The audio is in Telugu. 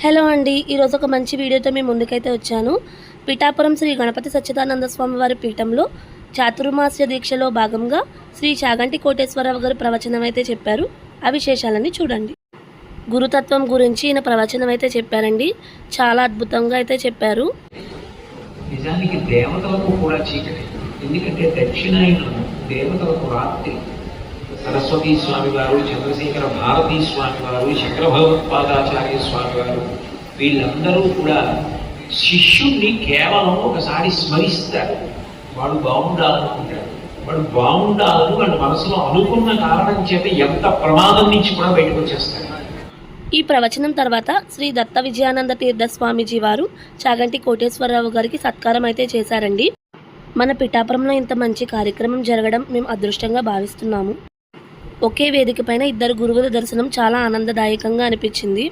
హలో అండి, ఈరోజు ఒక మంచి వీడియోతో మీ ముందుకైతే వచ్చాను. పిఠాపురం శ్రీ గణపతి సచ్చిదానంద స్వామి వారి పీఠంలో చాతుర్మాస్య దీక్షలో భాగంగా శ్రీ చాగంటి కోటేశ్వరరావు గారు ప్రవచనం అయితే చెప్పారు. ఆ విశేషాలన్నీ చూడండి. గురుతత్వం గురించి ఈయన ప్రవచనం అయితే చెప్పారండి. చాలా అద్భుతంగా అయితే చెప్పారు. నిజానికి దేవతలకు కూడా చీకటి, ఎందుకంటే దక్షిణాయనం దేవతలకు రాత్రి. సరస్వతీ స్వామి వారు, చంద్రశేఖర భారతీ స్వామి వారు, శంకర భగవత్పాదాచార్య స్వామి వారు వీళ్ళందరూ కూడా శిష్యుణ్ణి కేవలం ఒకసారి స్మరిస్తారు. వాడు బాగుండాలనుకుంటాడు. వాడు బాగుండాలని వాళ్ళ మనసులో అనుకున్న కారణం చేత ఎంత ప్రమాదం నుంచి కూడా బయటకు వచ్చేస్తారు. ఈ ప్రవచనం తర్వాత శ్రీ దత్త విజయానంద తీర్థ స్వామీజీ వారు చాగంటి కోటేశ్వరరావు గారికి సత్కారం అయితే చేశారండి. మన పిఠాపురంలో ఇంత మంచి కార్యక్రమం జరగడం మేము అదృష్టంగా భావిస్తున్నాము. ఒకే వేదిక పైన ఇద్దరు గురువుల దర్శనం చాలా ఆనందదాయకంగా అనిపించింది.